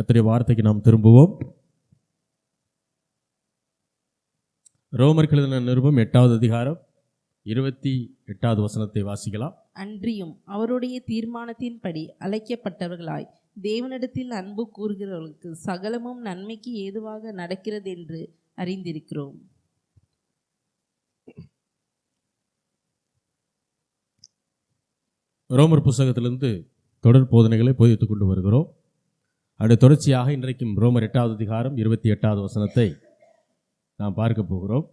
கர்த்தருடைய வார்த்தைக்கு நாம் திரும்புவோம். ரோமருக்கு எழுதின நிருபம் 8வது அதிகாரம் 28வது வசனத்தை வாசிக்கலாம். அன்றியும் அவருடைய தீர்மானத்தின்படி அழைக்கப்பட்டவர்களாய் தேவனிடத்தில் அன்பு கூறுகிறவர்களுக்கு சகலமும் நன்மைக்கு ஏதுவாக நடக்கிறது என்று அறிந்திருக்கிறோம். ரோமர் புத்தகத்திலிருந்து தொடர் போதனைகளை போதித்துக் கொண்டு வருகிறோம். அது தொடர்ச்சியாக இன்றைக்கும் ரோமர் 8வது அதிகாரம் 28வது வசனத்தை நாம் பார்க்க போகிறோம்.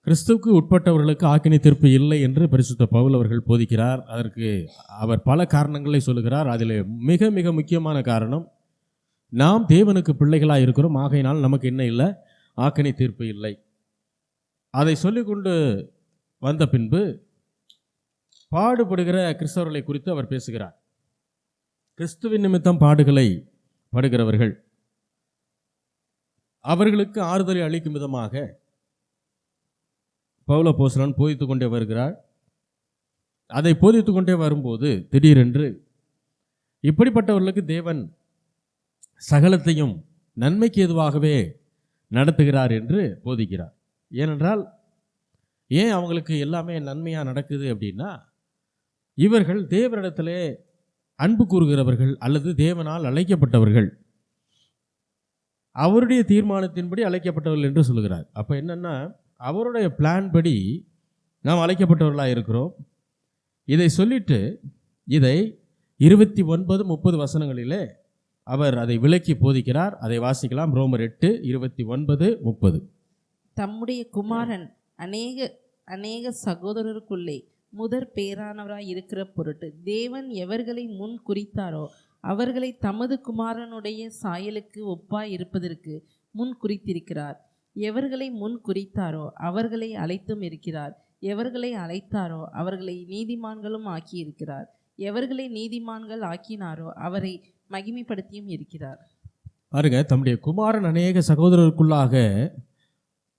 கிறிஸ்துவுக்கு உட்பட்டவர்களுக்கு ஆக்கினை தீர்ப்பு இல்லை என்று பரிசுத்த பவுல் அவர்கள் போதிக்கிறார். அதற்கு அவர் பல காரணங்களை சொல்லுகிறார். அதில் மிக மிக முக்கியமான காரணம், நாம் தேவனுக்கு பிள்ளைகளாக இருக்கிறோம், ஆகையினால் நமக்கு என்ன இல்லை, ஆக்கினை தீர்ப்பு இல்லை. அதை சொல்லிக்கொண்டு வந்த பின்பு பாடுபடுகிற கிறிஸ்தவர்களை குறித்து அவர் பேசுகிறார். கிறிஸ்துவின் நிமித்தம் பாடுகளை படுகிறவர்கள், அவர்களுக்கு ஆறுதலை அளிக்கும் விதமாக பவுல் அப்போஸ்தலன் போதித்துக் கொண்டே வருகிறார். அதை போதித்துக் கொண்டே வரும்போது திடீரென்று இப்படிப்பட்டவர்களுக்கு தேவன் சகலத்தையும் நன்மைக்கு ஏதுவாகவே நடத்துகிறார் என்று போதிக்கிறார். ஏனென்றால் ஏன் அவங்களுக்கு எல்லாமே நன்மையாக நடக்குது அப்படின்னா, இவர்கள் தேவனிடத்திலே அன்பு கூறுகிறவர்கள் அல்லது தேவனால் அழைக்கப்பட்டவர்கள், அவருடைய தீர்மானத்தின்படி அழைக்கப்பட்டவர்கள் என்று சொல்லுகிறார். அப்போ என்னன்னா, அவருடைய பிளான் படி நாம் அழைக்கப்பட்டவர்களாக இருக்கிறோம். இதை சொல்லிட்டு இதை 29-30 வசனங்களிலே அவர் அதை விளக்கி போதிக்கிறார். அதை வாசிக்கலாம். ரோமர் 8:29-30. தம்முடைய குமாரன் அநேக சகோதரருக்குள்ளே முதற் பேரானவராய் இருக்கிற பொருட்டு தேவன் எவர்களை முன் குறித்தாரோ அவர்களை தமது குமாரனுடைய சாயலுக்கு ஒப்பாய் இருப்பதற்கு முன் குறித்திருக்கிறார். எவர்களை முன் குறித்தாரோ அவர்களை அழைத்தும் இருக்கிறார். எவர்களை அழைத்தாரோ அவர்களை நீதிமான்களும் ஆக்கியிருக்கிறார். எவர்களை நீதிமான்கள் ஆக்கினாரோ அவரை மகிமைப்படுத்தியும் இருக்கிறார். பாருங்க, தம்முடைய குமாரன் அநேக சகோதரருக்குள்ளாக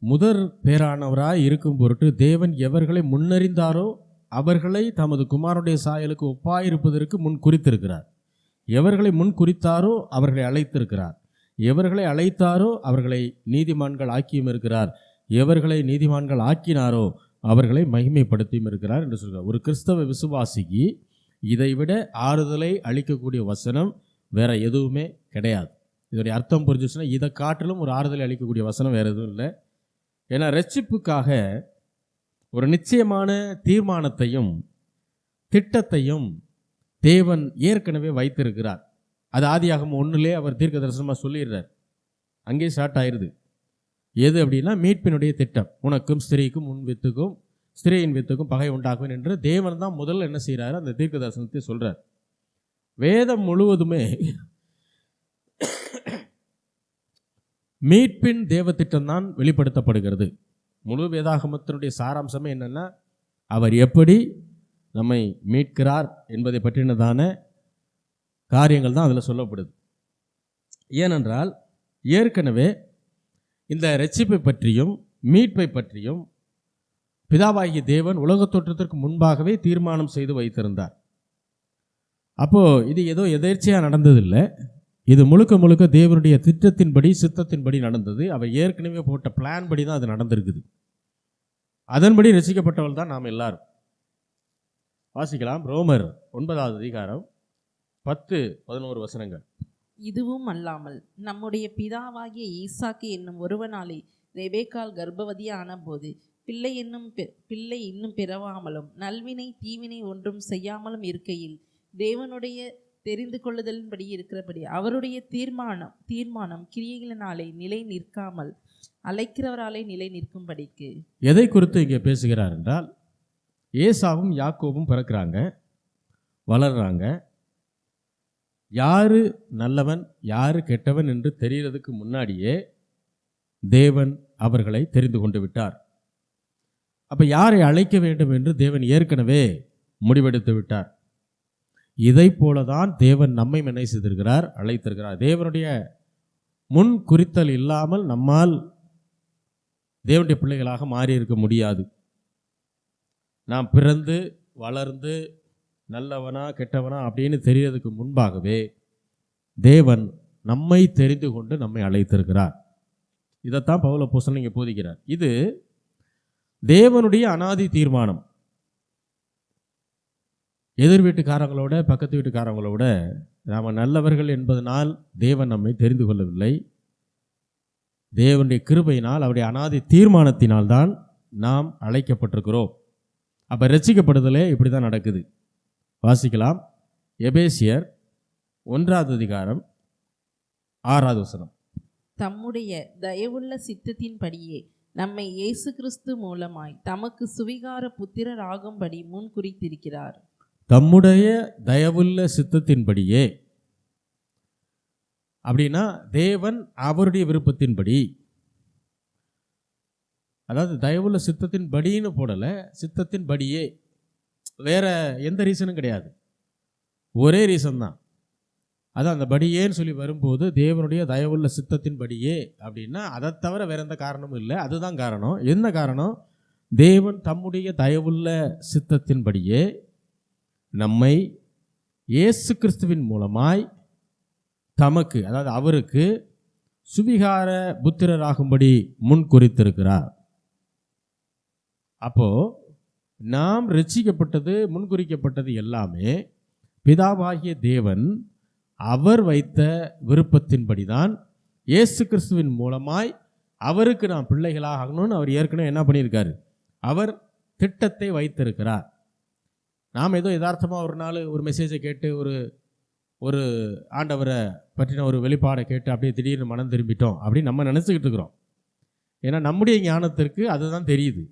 முதற் பேரானவராய் இருக்கும் பொருட்டு தேவன் எவர்களை முன்னறிந்தாரோ அவர்களை தமது குமாரனுடைய சாயலுக்கு ஒப்பாயிருப்பதற்கு முன் குறித்திருக்கிறார். எவர்களை முன் குறித்தாரோ அவர்களை அழைத்திருக்கிறார். எவர்களை அழைத்தாரோ அவர்களை நீதிமான்கள் ஆக்கியும் இருக்கிறார். எவர்களை நீதிமான்கள் ஆக்கினாரோ அவர்களை மகிமைப்படுத்தியும் இருக்கிறார் என்று சொல்கிறார். ஒரு கிறிஸ்தவ விசுவாசிக்கு இதைவிட ஆறுதலை அளிக்கக்கூடிய வசனம் வேற எதுவுமே கிடையாது. இதோடைய அர்த்தம் புரிஞ்சிச்சுன்னா, இதை காட்டிலும் ஒரு ஆறுதலை அளிக்கக்கூடிய வசனம் வேற எதுவும் இல்லை. ஏன்னா ரட்சிப்புக்காக ஒரு நிச்சயமான தீர்மானத்தையும் திட்டத்தையும் தேவன் ஏற்கனவே வைத்திருக்கிறார். அது ஆதியாகமம் 1 அவர் தீர்க்க தரிசனமாக சொல்லிடுறார். அங்கே ஸ்டார்ட் ஆயிடுது. எது அப்படின்னா, மீட்பினுடைய திட்டம். உனக்கும் ஸ்திரீக்கும் உன் வித்துக்கும் ஸ்திரீயின் வித்துக்கும் பகை உண்டாக்குவேன் என்று தேவன் தான் முதல்ல என்ன செய்கிறாரு, அந்த தீர்க்க தரிசனத்தை சொல்கிறார். வேதம் முழுவதுமே மீட்பின் தேவ திட்டம் தான் வெளிப்படுத்தப்படுகிறது. முழு வேதாகமத்தினுடைய சாராம்சமே என்னென்னா, அவர் எப்படி நம்மை மீட்கிறார் என்பதை பற்றினதான காரியங்கள் தான் அதில் சொல்லப்படுது. ஏனென்றால் ஏற்கனவே இந்த இரட்சிப்பை பற்றியும் மீட்பை பற்றியும் பிதாவாகிய தேவன் உலகத் தோற்றத்திற்கு முன்பாகவே தீர்மானம் செய்து வைத்திருந்தார். அப்போது இது ஏதோ எதேர்ச்சையாக நடந்ததில்லை. இது முழுக்க முழுக்க தேவனுடைய திட்டத்தின்படி சித்தத்தின்படி நடந்தது. அவர் ஏற்கனவே போட்ட பிளான் படி தான் அது நடந்திருக்குது. அதன்படி ரசிக்கப்பட்டவள் தான் நாம் எல்லாரும். வாசிக்கலாம். ரோமர் 9வது அதிகாரம் 10-11 வசனங்கள். இதுவும் அல்லாமல் நம்முடைய பிதாவாகிய ஈசாக்கு என்னும் ஒருவனாலே ரெபேக்காள் கர்ப்பவதியான போது பிள்ளை இன்னும் பிறவாமலும் நல்வினை தீவினை ஒன்றும் செய்யாமலும் இருக்கையில் தேவனுடைய தெரிந்து கொள்ளுதலின்படி இருக்கிறபடி அவருடைய தீர்மானம் கிரியைகளினாலே நிலை நிற்காமல் அழைக்கிறவராலே நிலை நிற்கும்படிக்கு. எதை குறித்து இங்கே பேசுகிறார் என்றால், ஏசாவும் யாக்கோபும் பிறக்கிறாங்க, வளர்றாங்க. யாரு நல்லவன் யாரு கெட்டவன் என்று தெரிகிறதுக்கு முன்னாடியே தேவன் அவர்களை தெரிந்து கொண்டு விட்டார். அப்போ யாரை அழைக்க வேண்டும் என்று தேவன் ஏற்கனவே முடிவெடுத்து விட்டார். இதை போலதான் தேவன் நம்மை என்ன செய்திருக்கிறார், அழைத்திருக்கிறார். தேவனுடைய முன் குறித்தல் இல்லாமல் நம்மால் தேவனுடைய பிள்ளைகளாக மாறி இருக்க முடியாது. நாம் பிறந்து வளர்ந்து நல்லவனா கெட்டவனா அப்படின்னு தெரியறதுக்கு முன்பாகவே தேவன் நம்மை தெரிந்து கொண்டு நம்மை அழைத்திருக்கிறார். இதைத்தான் பவுல் அப்போஸ்தலன் இங்கே போதிக்கிறார். இது தேவனுடைய அனாதி தீர்மானம். எதிர் வீட்டுக்காரங்களோட பக்கத்து வீட்டுக்காரங்களோட நாம் நல்லவர்கள் என்பதனால் தேவன் நம்மை தெரிந்து கொள்ளவில்லை. தேவனுடைய கிருபையினால் அவருடைய அனாதி தீர்மானத்தினால் தான் நாம் அழைக்கப்பட்டிருக்கிறோம். அப்போ ரட்சிக்கப்படுதலே இப்படி தான் நடக்குது. வாசிக்கலாம். எபேசியர் 1:6. தம்முடைய தயவுள்ள சித்தத்தின்படியே நம்மை இயேசு கிறிஸ்து மூலமாய் தமக்கு சுவிகார புத்திரர் ஆகும்படி முன் குறித்திருக்கிறார். தம்முடைய தயவுள்ள சித்தத்தின்படியே அப்படின்னா தேவன் அவருடைய விருப்பத்தின்படி, அதாவது தயவுள்ள சித்தத்தின்படின்னு போடலை, சித்தத்தின்படியே. வேற எந்த ரீசனும் கிடையாது, ஒரே ரீசன் தான். அதான் அந்த படியேன்னு சொல்லி வரும்போது தேவனுடைய தயவுள்ள சித்தத்தின்படியே அப்படின்னா அதை தவிர வேற எந்த காரணமும் இல்லை. அதுதான் காரணம். என்ன காரணம்? தேவன் தம்முடைய தயவுள்ள சித்தத்தின்படியே நம்மை இயேசு கிறிஸ்துவின் மூலமாய் தமக்கு, அதாவது அவருக்கு சுவிகார புத்திரராகும்படி முன் குறித்திருக்கிறார். அப்போ நாம் ரட்சிக்கப்பட்டது, முன்குறிக்கப்பட்டது எல்லாமே பிதாவாகிய தேவன் அவர் வைத்த விருப்பத்தின்படி தான். இயேசு கிறிஸ்துவின் மூலமாய் அவருக்கு நாம் பிள்ளைகளாக ஆகணும்னு அவர் ஏற்கனவே என்ன பண்ணியிருக்காரு? அவர் திட்டத்தை வைத்திருக்கிறார். நாம் ஏதோ யதார்த்தமாக ஒரு நாள் ஒரு மெசேஜை கேட்டு ஒரு ஆண்டவரை பற்றின ஒரு வெளிப்பாடை கேட்டு அப்படியே திடீர்னு மனம் திரும்பிட்டோம் அப்படின்னு நம்ம நினச்சிக்கிட்டு இருக்கிறோம். ஏன்னா நம்முடைய ஞானத்திற்கு அதுதான் தெரியுது.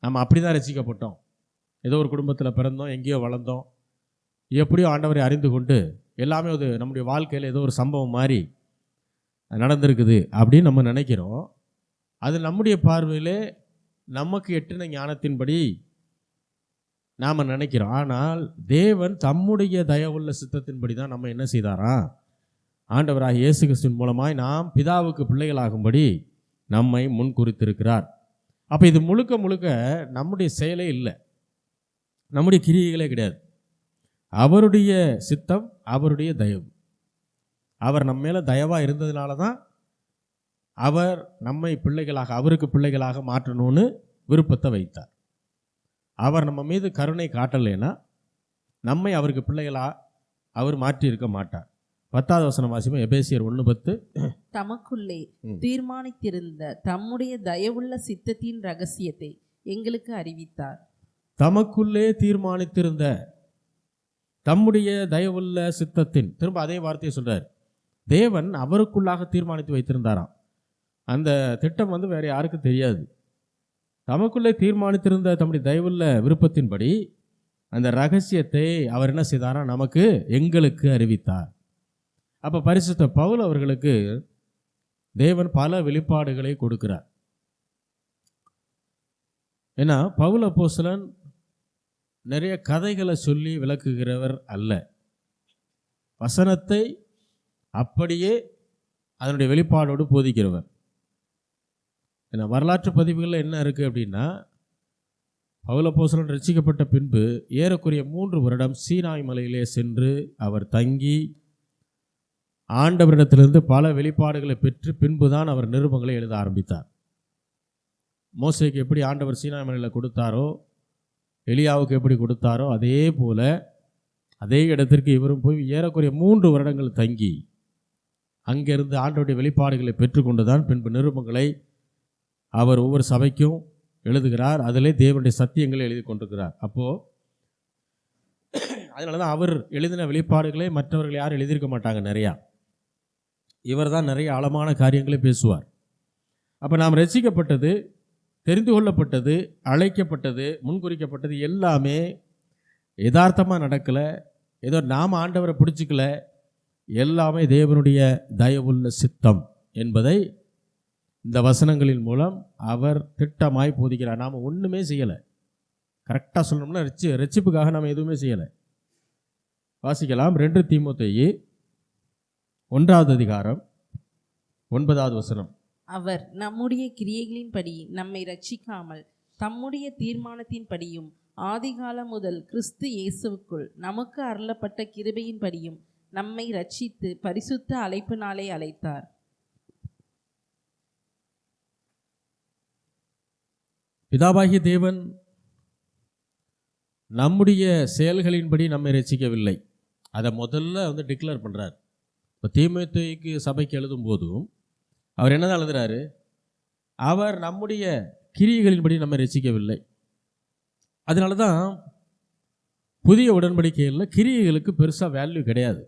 நம்ம அப்படி தான் ரசிக்கப்பட்டோம். ஏதோ ஒரு குடும்பத்தில் பிறந்தோம், எங்கேயோ வளர்ந்தோம், எப்படியோ ஆண்டவரை அறிந்து கொண்டு எல்லாமே அது நம்முடைய வாழ்க்கையில் ஏதோ ஒரு சம்பவம் மாதிரி நடந்திருக்குது அப்படின்னு நம்ம நினைக்கிறோம். அது நம்முடைய பார்வையிலே நமக்கு எட்டின ஞானத்தின்படி நாம் நினைக்கிறோம். ஆனால் தேவன் தம்முடைய தயவுள்ள சித்தத்தின்படி தான் நம்ம என்ன செய்தாராம்? ஆண்டவராக இயேசு கிறிஸ்துவின் மூலமாய் நாம் பிதாவுக்கு பிள்ளைகளாகும்படி நம்மை முன் குறித்திருக்கிறார். அப்போ இது முழுக்க முழுக்க நம்முடைய செயலே இல்லை, நம்முடைய கிரியைகளே கிடையாது. அவருடைய சித்தம், அவருடைய தயவு. அவர் நம்ம மேலே தயவாக இருந்ததுனால தான் அவர் நம்மை பிள்ளைகளாக, அவருக்கு பிள்ளைகளாக மாற்றணும்னு விருப்பத்தை வைத்தார். அவர் நம்ம மீது கருணை காட்டலைன்னா நம்மை அவருக்கு பிள்ளைகளாக அவர் மாற்றி இருக்க மாட்டார். 10வது வசனம் வாசிப்போம். எபேசியர் 1:10. தமக்குள்ளே தீர்மானித்திருந்த தம்முடைய தயவுள்ள சித்தத்தின் ரகசியத்தை எங்களுக்கு அறிவித்தார். தமக்குள்ளே தீர்மானித்திருந்த தம்முடைய தயவுள்ள சித்தத்தின், திரும்ப அதே வார்த்தையை சொல்றார். தேவன் அவருக்குள்ளாக தீர்மானித்து வைத்திருந்தாராம். அந்த திட்டம் வேற யாருக்கும் தெரியாது. தமக்குள்ளே தீர்மானித்திருந்த தம்முடைய தயவுள்ள விருப்பத்தின்படி அந்த ரகசியத்தை அவர் என்ன செய்தாரா? நமக்கு, எங்களுக்கு அறிவித்தார். அப்போ பரிசுத்த பவுல் அவர்களுக்கு தேவன் பல வெளிப்பாடுகளை கொடுக்கிறார். ஏன்னா பவுல் அப்போஸ்தலன் நிறைய கதைகளை சொல்லி விளக்குகிறவர் அல்ல. வசனத்தை அப்படியே அதனுடைய வெளிப்பாடோடு போதிக்கிறவர். ஏன்னா வரலாற்று பதிவுகளில் என்ன இருக்குது அப்படின்னா, பவுல் அப்போஸ்தலன் ரட்சிக்கப்பட்ட பின்பு ஏறக்குறைய 3 வருடம் சீனாய் மலையிலே சென்று அவர் தங்கி ஆண்டவரிடத்திலிருந்து பல வெளிப்பாடுகளை பெற்று பின்புதான் அவர் நிருபங்களை எழுத ஆரம்பித்தார். மோசேக்கு எப்படி ஆண்டவர் சீனாய் மலையில் கொடுத்தாரோ, எலியாவுக்கு எப்படி கொடுத்தாரோ, அதே போல அதே இடத்திற்கு இவரும் போய் ஏறக்குறைய 3 வருடங்கள் தங்கி அங்கிருந்து ஆண்டவருடைய வெளிப்பாடுகளை பெற்றுக்கொண்டு தான் பின்பு நிருபங்களை அவர் ஒவ்வொரு சபைக்கும் எழுதுகிறார். அதிலே தேவனுடைய சத்தியங்களை எழுதி கொண்டிருக்கிறார். அப்போது அதனால தான் அவர் எழுதின வெளிப்பாடுகளை மற்றவர்கள் யாரும் எழுதியிருக்க மாட்டாங்க. நிறையா இவர் தான் நிறைய ஆழமான காரியங்களை பேசுவார். அப்போ நாம் ரட்சிக்கப்பட்டது, தெரிந்து கொள்ளப்பட்டது, அழைக்கப்பட்டது, முன்குறிக்கப்பட்டது எல்லாமே யதார்த்தமாக நடக்கலை, ஏதோ நாம் ஆண்டவரை பிடிச்சிக்கல, எல்லாமே தேவனுடைய தயவுள்ள சித்தம் என்பதை இந்த வசனங்களின் மூலம் அவர் திட்டமாய் போதிக்கிறார். நாம் ஒன்றுமே செய்யலை. கரெக்டாக சொல்லணும்னா ரட்சிப்புக்காக நாம் எதுவுமே செய்யலை. வாசிக்கலாம். 2 தீமோத்தேயு 1:9. அவர் நம்முடைய கிரியைகளின்படி நம்மை ரட்சிக்காமல் தம்முடைய தீர்மானத்தின்படியும் ஆதிகாலம் முதல் கிறிஸ்து இயேசுவுக்குள் நமக்கு அருளப்பட்ட கிருபையின்படியும் நம்மை ரட்சித்து பரிசுத்த அழைப்பினாலே அழைத்தார். பிதாவாகிய தேவன் நம்முடைய செயல்களின்படி நம்மை ரட்சிக்கவில்லை. அதை முதல்ல டிக்ளேர் பண்ணுறார். இப்போ தீமோத்தேயுக்கு சபைக்கு எழுதும் போதும் அவர் என்னதான் எழுதுறாரு? அவர் நம்முடைய கிரியைகளின்படி நம்மை ரட்சிக்கவில்லை. அதனால தான் புதிய உடன்படிக்கையில் கிரியைகளுக்கு பெருசாக வேல்யூ கிடையாது.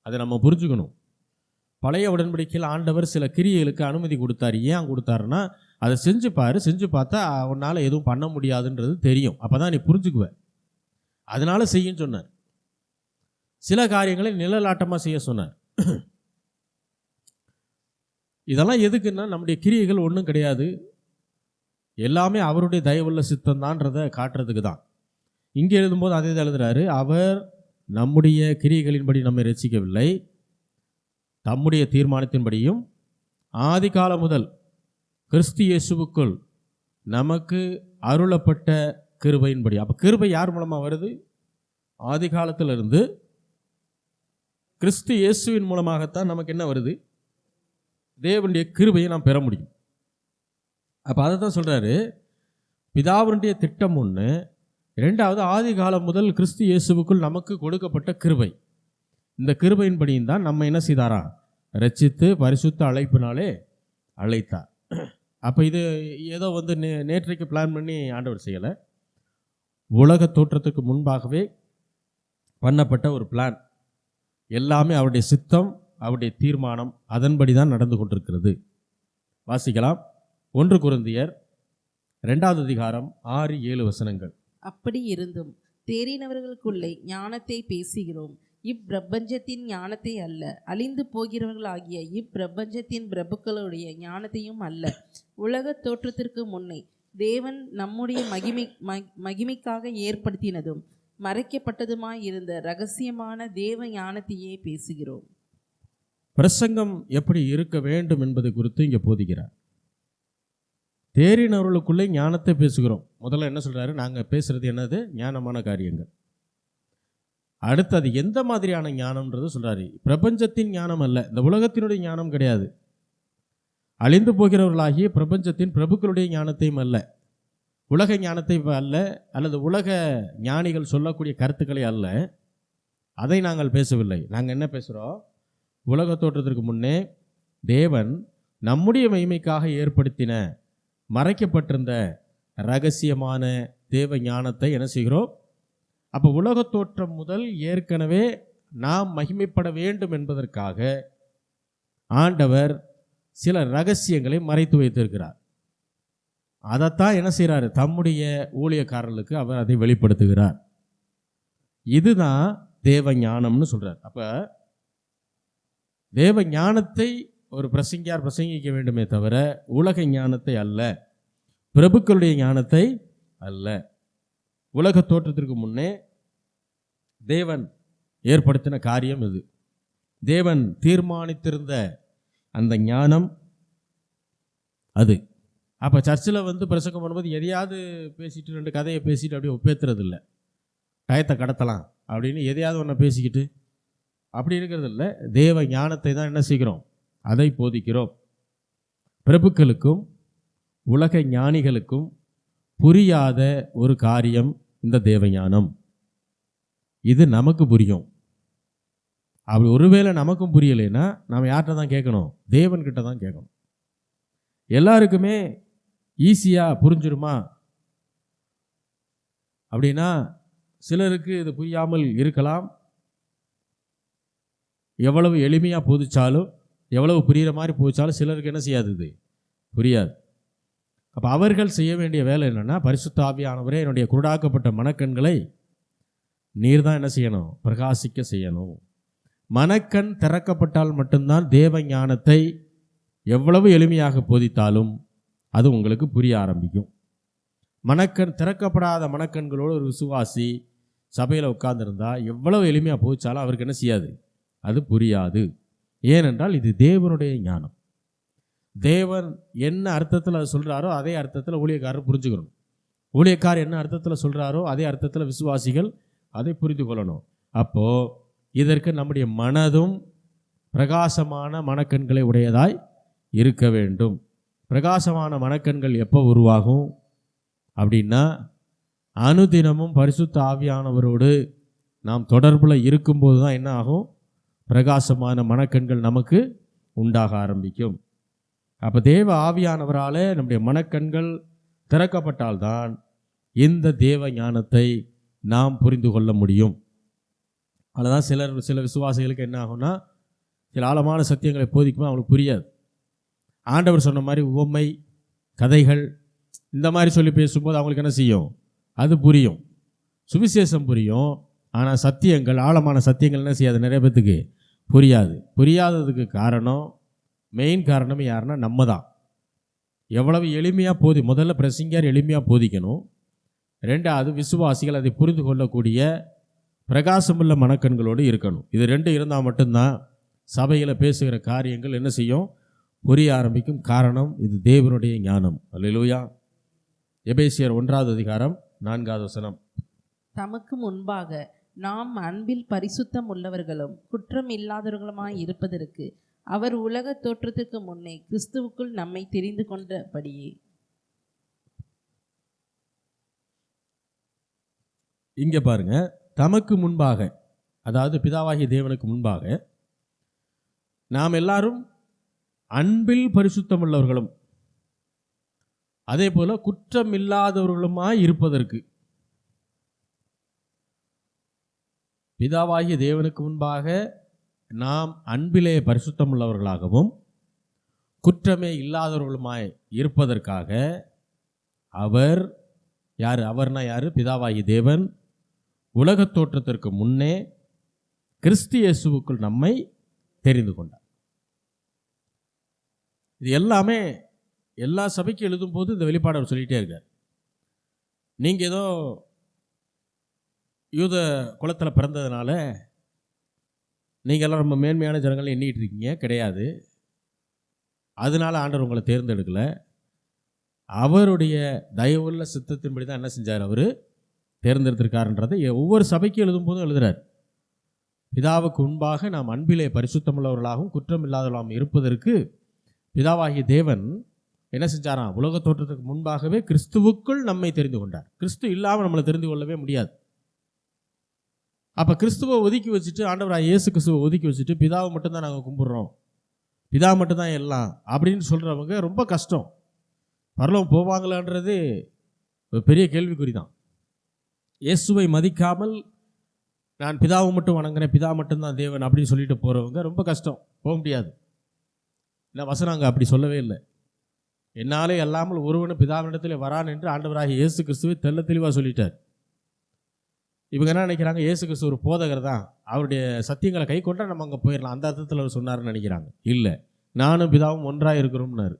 அதை நம்ம புரிஞ்சுக்கணும். பழைய உடன்படிக்கையில் ஆண்டவர் சில கிரியைகளுக்கு அனுமதி கொடுத்தார். ஏன் கொடுத்தாருன்னா, அதை செஞ்சு பார்த்தா உன்னால் எதுவும் பண்ண முடியாதுன்றது தெரியும். அப்போ தான் நீ புரிஞ்சுக்குவ. அதனால செய்யுன்னு சொன்னார். சில காரியங்களை நிழலாட்டமாக செய்ய சொன்னார். இதெல்லாம் எதுக்குன்னா, நம்முடைய கிரியைகள் ஒன்றும் கிடையாது, எல்லாமே அவருடைய தயவுள்ள சித்தம் தான்றதை காட்டுறதுக்கு தான். இங்கே எழுதும்போது அதே தான் எழுதுறாரு. அவர் நம்முடைய கிரியைகளின்படி நம்மை ரட்சிக்கவில்லை, தம்முடைய தீர்மானத்தின்படியும் ஆதி காலம் முதல் கிறிஸ்து இயேசுவுக்குள் நமக்கு அருளப்பட்ட கிருபையின்படி. அப்போ கிருபை யார் மூலமாக வருது? ஆதி காலத்திலிருந்து கிறிஸ்து இயேசுவின் மூலமாகத்தான் நமக்கு என்ன வருது? தேவனுடைய கிருபையை நாம் பெற முடியும். அப்போ அதை தான் சொல்கிறாரு, பிதாவினுடைய திட்டம் ஒன்று, இரண்டாவது ஆதி காலம் முதல் கிறிஸ்து இயேசுவுக்குள் நமக்கு கொடுக்கப்பட்ட கிருபை. இந்த கிருபையின்படியும் தான் நம்ம என்ன செய்தாரா? ரட்சித்து பரிசுத்த அழைப்பினாலே அழைத்தார். அப்போ இது ஏதோ நேற்றைக்கு பிளான் பண்ணி ஆண்டவர் செய்யலை. உலக தோற்றத்துக்கு முன்பாகவே பண்ணப்பட்ட ஒரு பிளான். எல்லாமே அவருடைய சித்தம், அவருடைய தீர்மானம், அதன்படி தான் நடந்து கொண்டிருக்கிறது. வாசிக்கலாம். 1 கொரிந்தியர் 2 அதிகாரம் 6-7 வசனங்கள். அப்படி இருந்தும் தேறினவர்களுக்குள்ளே ஞானத்தை பேசுகிறோம், இப்பிரபஞ்சத்தின் ஞானத்தை அல்ல, அழிந்து போகிறவர்களாகிய இப்பிரபஞ்சத்தின் பிரபுக்களுடைய ஞானத்தையும் அல்ல. உலக தோற்றத்திற்கு முன்னே தேவன் நம்முடைய மகிமைக்காக ஏற்படுத்தினதும் மறைக்கப்பட்டதுமாய் இருந்த ரகசியமான தேவ ஞானத்தையே பேசுகிறோம். பிரசங்கம் எப்படி இருக்க வேண்டும் என்பதை குறித்து இங்கே போதிக்கிறார். தேறினவர்களுக்குள்ளே ஞானத்தை பேசுகிறோம். முதல்ல என்ன சொல்கிறாரு? நாங்கள் பேசுகிறது என்னது? ஞானமான காரியங்கள். அடுத்து அது எந்த மாதிரியான ஞானம்ன்றது சொல்கிறாரு. பிரபஞ்சத்தின் ஞானம் அல்ல, இந்த உலகத்தினுடைய ஞானம் கிடையாது. அழிந்து போகிறவர்களாகிய பிரபஞ்சத்தின் பிரபுக்களுடைய ஞானத்தையும் அல்ல, உலக ஞானத்தை அல்ல, அல்லது உலக ஞானிகள் சொல்லக்கூடிய கருத்துக்களை அல்ல. அதை நாங்கள் பேசவில்லை. நாங்கள் என்ன பேசுகிறோம்? உலக தோற்றத்திற்கு முன்னே தேவன் நம்முடைய மகிமைக்காக ஏற்படுத்தின மறைக்கப்பட்டிருந்த ரகசியமான தேவ ஞானத்தை என்ன செய்கிறோம்? அப்போ உலக தோற்றம் முதல் ஏற்கனவே நாம் மகிமைப்பட வேண்டும் என்பதற்காக ஆண்டவர் சில ரகசியங்களை மறைத்து வைத்திருக்கிறார். அதைத்தான் என்ன செய்கிறாரு? தம்முடைய ஊழியக்காரர்களுக்கு அவர் அதை வெளிப்படுத்துகிறார். இதுதான் தேவ ஞானம்னு சொல்கிறார். அப்போ தேவ ஞானத்தை ஒரு பிரசங்கியார் பிரசங்கிக்க வேண்டுமே தவிர உலக ஞானத்தை அல்ல, பிரபுக்களுடைய ஞானத்தை அல்ல. உலக தோற்றத்திற்கு முன்னே தேவன் ஏற்படுத்தின காரியம் இது. தேவன் தீர்மானித்திருந்த அந்த ஞானம் அது. அப்போ சர்ச்சில் பிரசங்கம் பண்ணும்போது எதையாவது பேசிட்டு 2 கதையை பேசிட்டு அப்படியே ஒப்பேத்துறது இல்லை. டயத்தை கடத்தலாம் அப்படின்னு எதையாவது ஒன்றை பேசிக்கிட்டு அப்படி இருக்கிறது இல்லை. தேவ ஞானத்தை தான் என்ன செய்கிறோம்? அதை போதிக்கிறோம். பிரபுக்களுக்கும் உலக ஞானிகளுக்கும் புரியாத ஒரு காரியம் இந்த தேவஞானம். இது நமக்கு புரியும். அப்படி ஒருவேளை நமக்கும் புரியலைன்னா நாம் யார்கிட்ட தான் கேட்கணும்? தேவன்கிட்ட தான் கேட்கணும். எல்லாருக்குமே ஈஸியாக புரிஞ்சிருமா அப்படின்னா சிலருக்கு இது புரியாமல் இருக்கலாம். எவ்வளவு எளிமையாக போதிச்சாலும், எவ்வளவு புரிகிற மாதிரி போதிச்சாலும் சிலருக்கு என்ன செய்யாது? இது புரியாது. அப்போ அவர்கள் செய்ய வேண்டிய வேலை என்னென்னா, பரிசுத்த ஆவியானவரே என்னுடைய குருடாக்கப்பட்ட மனக்கண்களை நீர் தான் என்ன செய்யணும்? பிரகாசிக்க செய்யணும். மனக்கண் திறக்கப்பட்டால் மட்டும்தான் தேவ ஞானத்தை எவ்வளவு எளிமையாக போதித்தாலும் அது உங்களுக்கு புரிய ஆரம்பிக்கும். மனக்கண் திறக்கப்படாத மனக்கண்களோடு ஒரு விசுவாசி சபையில் உட்கார்ந்துருந்தா எவ்வளவு எளிமையாக போதிச்சாலும் அவருக்கு என்ன செய்யாது? அது புரியாது. ஏனென்றால் இது தேவனுடைய ஞானம். தேவன் என்ன அர்த்தத்தில் அது சொல்கிறாரோ அதே அர்த்தத்தில் ஊழியக்காரர் புரிஞ்சுக்கணும். ஊழியக்காரர் என்ன அர்த்தத்தில் சொல்கிறாரோ அதே அர்த்தத்தில் விசுவாசிகள் அதை புரிந்து கொள்ளணும். அப்போது இதற்கு நம்முடைய மனதும் பிரகாசமான மனக்கண்களை உடையதாய் இருக்க வேண்டும். பிரகாசமான மனக்கண்கள் எப்போ உருவாகும் அப்படின்னா, அனுதினமும் பரிசுத்த ஆவியானவரோடு நாம் தொடர்பில் இருக்கும்போது தான் என்ன ஆகும், பிரகாசமான மனக்கண்கள் நமக்கு உண்டாக ஆரம்பிக்கும். அப்போ தேவ ஆவியானவரால் நம்முடைய மனக்கண்கள் திறக்கப்பட்டால்தான் இந்த தேவ ஞானத்தை நாம் புரிந்து கொள்ள முடியும். அதுதான் சில விசுவாசிகளுக்கு என்ன ஆகும்னா, சில ஆழமான சத்தியங்களை போதிக்கும்போது அவங்களுக்கு புரியாது. ஆண்டவர் சொன்ன மாதிரி உவமை கதைகள் இந்த மாதிரி சொல்லி பேசும்போது அவங்களுக்கு என்ன செய்யும், அது புரியும், சுவிசேஷம் புரியும். ஆனால் சத்தியங்கள், ஆழமான சத்தியங்கள் என்ன செய்யாது, நிறைய பேத்துக்கு புரியாது. புரியாததுக்கு காரணம், மெயின் காரணம் யாருன்னா நம்ம தான். எவ்வளவு எளிமையாக முதல்ல பிரசங்கர் எளிமையாக போதிக்கணும். ரெண்டாவது விசுவாசிகள் அதை புரிந்து கொள்ளக்கூடிய பிரகாசமுள்ள மனக்கண்களோடு இருக்கணும். இது ரெண்டு இருந்தால் மட்டும்தான் சபையில் பேசுகிற காரியங்கள் என்ன செய்யும், புரிய ஆரம்பிக்கும். காரணம், இது தேவனுடைய ஞானம். அல்லேலூயா. எபேசியர் 1:4 தமக்கு முன்பாக நாம் அன்பில் பரிசுத்தம் உள்ளவர்களும் குற்றம் இல்லாதவர்களுமாய் இருப்பதற்கு அவர் உலக தோற்றத்துக்கு முன்னே கிறிஸ்துவுக்குள் நம்மை தெரிந்து கொண்டபடியே. இங்கே பாருங்க, தமக்கு முன்பாக, அதாவது பிதாவாகிய தேவனுக்கு முன்பாக நாம் எல்லாரும் அன்பில் பரிசுத்தம் உள்ளவர்களும் அதே போல குற்றம் இல்லாதவர்களுமாய் இருப்பதற்கு, பிதாவாகிய தேவனுக்கு முன்பாக நாம் அன்பிலே பரிசுத்தம் உள்ளவர்களாகவும் குற்றமே இல்லாதவர்களுமாய் இருப்பதற்காக அவர் யார், அவர்னா யார், பிதாவாகிய தேவன் உலகத் தோற்றத்திற்கு முன்னே கிறிஸ்து இயேசுவுக்குள் நம்மை தெரிந்து கொண்டார். இது எல்லாமே எல்லா சபைக்கு எழுதும்போது இந்த வெளிப்பாடு அவர் சொல்லிகிட்டே இருக்கார். நீங்கள் ஏதோ யூத குலத்தில் பிறந்ததுனால நீங்கள் எல்லாம் ரொம்ப மேன்மையான ஜனங்களை எண்ணிட்டு இருக்கீங்க, கிடையாது. அதனால ஆண்டவர் உங்களை தேர்ந்தெடுக்கலை. அவருடைய தயவுள்ள சித்தத்தின்படி தான் என்ன செஞ்சார், அவர் தேர்ந்தெடுத்திருக்காருன்றதை ஒவ்வொரு சபைக்கு எழுதும்போதும் எழுதுகிறார். பிதாவுக்கு முன்பாக நாம் அன்பிலே பரிசுத்தமுள்ளவர்களாகவும் குற்றம் இல்லாதவர்களாகவும் இருப்பதற்கு பிதாவாகிய தேவன் என்ன செஞ்சாராம், உலக தோற்றத்துக்கு முன்பாகவே கிறிஸ்துவுக்குள் நம்மை தெரிந்து கொண்டார். கிறிஸ்து இல்லாமல் நம்மளை தெரிந்து கொள்ளவே முடியாது. அப்போ கிறிஸ்துவை ஒதுக்கி வச்சுட்டு, ஆண்டவராக இயேசு கிறிஸ்துவை ஒதுக்கி வச்சுட்டு பிதாவை மட்டும்தான் நாங்கள் கும்பிட்றோம், பிதா மட்டும்தான் எல்லாம் அப்படின்னு சொல்கிறவங்க ரொம்ப கஷ்டம். பரலோகம் போவாங்களான்றது ஒரு பெரிய கேள்விக்குறி தான். இயேசுவை மதிக்காமல் நான் பிதாவை மட்டும் வணங்குறேன், பிதா மட்டும்தான் தேவன் அப்படின்னு சொல்லிட்டு போகிறவங்க ரொம்ப கஷ்டம், போக முடியாது. இல்லை, வசனம் அங்கே அப்படி சொல்லவே இல்லை. என்னாலே அல்லாமல் ஒருவனும் பிதாவினிடத்தில் வரான் என்று ஆண்டவராகிய இயேசு கிறிஸ்துவை தெள்ள தெளிவாக சொல்லிட்டார். இவங்க என்ன நினைக்கிறாங்க, இயேசு கிறிஸ்து ஒரு போதகர் தான், அவருடைய சத்தியங்களை கை கொண்டா நம்ம அங்கே போயிடலாம், அந்த அர்த்தத்தில் அவர் சொன்னார்னு நினைக்கிறாங்க. இல்லை, நானும் பிதாவும் ஒன்றாக இருக்கிறோம்னாரு.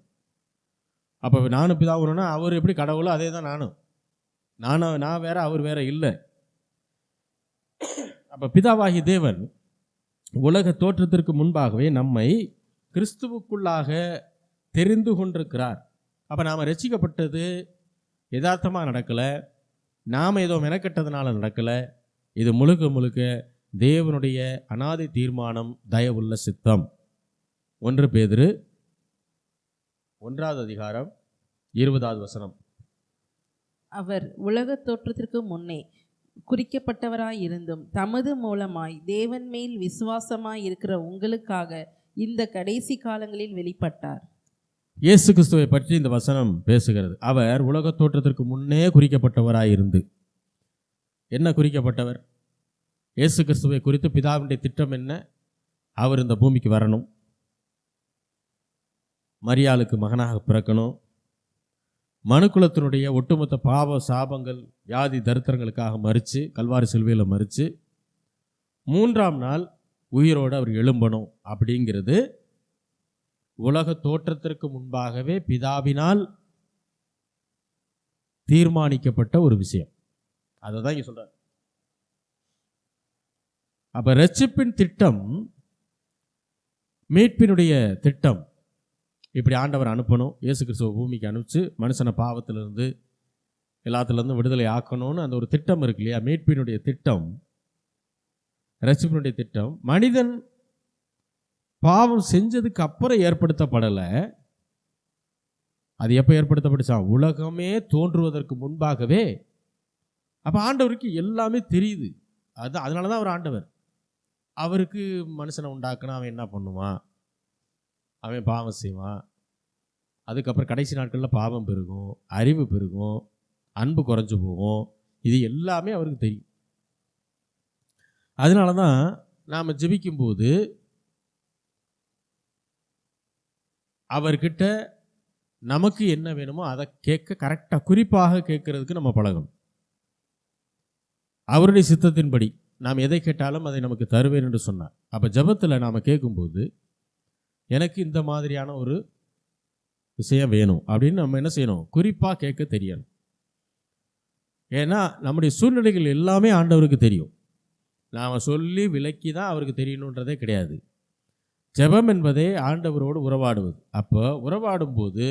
அப்போ நானும் பிதாவும் ஒன்றுனா அவர் எப்படி கடவுளோ அதே தான் நான் வேற, அவர் வேற இல்லை. அப்போ பிதாவாகிய தேவன் உலக தோற்றத்திற்கு முன்பாகவே நம்மை கிறிஸ்துவுக்குள்ளாக தெரிந்து கொண்டிருக்கிறார். அப்போ நாம் ரட்சிக்கப்பட்டது யதார்த்தமாக நடக்கலை, நாம் ஏதோ மெனக்கெட்டதுனால நடக்கலை. இது முழுக்க முழுக்க தேவனுடைய அநாதி தீர்மானம், தயவுள்ள சித்தம். 1 பேதுரு 1:20 அவர் உலக தோற்றத்திற்கு முன்னே குறிக்கப்பட்டவராய் இருந்தும் தமது மூலமாய் தேவன் மேல் விசுவாசமாய் இருக்கிற உங்களுக்காக இந்த கடைசி காலங்களில் வெளிப்பட்டார். இயேசு கிறிஸ்துவை பற்றி இந்த வசனம் பேசுகிறது. அவர் உலக தோற்றத்திற்கு முன்னே குறிக்கப்பட்டவராயிருந்து, என்ன குறிக்கப்பட்டவர்? இயேசு கிறிஸ்துவை குறித்து பிதாவினுடைய திட்டம் என்ன? அவர் இந்த பூமிக்கு வரணும், மரியாளுக்கு மகனாக பிறக்கணும், மனுக்குலத்தினுடைய ஒட்டுமொத்த பாவ சாபங்கள் வியாதி தரித்திரங்களுக்காக மரித்து கல்வாரி சிலுவையில் மரித்து 3ஆம் நாள் உயிரோடு அவர் எழும்பணும். அப்படிங்கிறது உலக தோற்றத்திற்கு முன்பாகவே பிதாவினால் தீர்மானிக்கப்பட்ட ஒரு விஷயம். அதை தான் இங்கே சொல்றார். அப்போ ரட்சிப்பின் திட்டம், மீட்பினுடைய திட்டம், இப்படி ஆண்டவர் அனுப்பணும், இயேசு கிறிஸ்துவ பூமிக்கு அனுப்பிச்சு மனுஷனை பாவத்திலிருந்து எல்லாத்துலேருந்து விடுதலை ஆக்கணும்னு அந்த ஒரு திட்டம் இருக்கு இல்லையா, மீட்பினுடைய திட்டம். ரட்சிப்பினுடைய திட்டம் மனிதன் பாவம் செஞ்சதுக்கு அப்புறம் ஏற்படுத்தப்படலை. அது எப்போ ஏற்படுத்தப்பட்டுச்சான்? உலகமே தோன்றுவதற்கு முன்பாகவே. அப்போ ஆண்டவருக்கு எல்லாமே தெரியுது. அதனால தான் அவர் ஆண்டவர். அவருக்கு மனுஷனை உண்டாக்குனா அவன் என்ன பண்ணுவான்? அவன் பாவம் செய்வான். அதுக்கப்புறம் கடைசி நாட்களில் பாவம் பெருகும், அறிவு பெருகும், அன்பு குறைஞ்சு போகும். இது எல்லாமே அவருக்கு தெரியும். அதனால தான் நாம் ஜெபிக்கும்போது அவர்கிட்ட நமக்கு என்ன வேணுமோ அதை கேட்க கரெக்டாக குறிப்பாக கேட்கறதுக்கு நம்ம பழகணும். அவருடைய சித்தத்தின்படி நாம் எதை கேட்டாலும் அதை நமக்கு தருவேன் என்று சொன்னார். அப்போ ஜெபத்தில் நாம் கேட்கும்போது எனக்கு இந்த மாதிரியான ஒரு விஷயம் வேணும் அப்படின்னு நம்ம என்ன செய்யணும்? குறிப்பாக கேட்க தெரியணும். ஏன்னா நம்முடைய சூழ்நிலைகள் எல்லாமே ஆண்டவருக்கு தெரியும். நாம் சொல்லி விளக்கி தான் அவருக்கு தெரியணுன்றதே கிடையாது. ஜெபம் என்பதே ஆண்டவரோடு உறவாடுவது. அப்போ உறவாடும்போது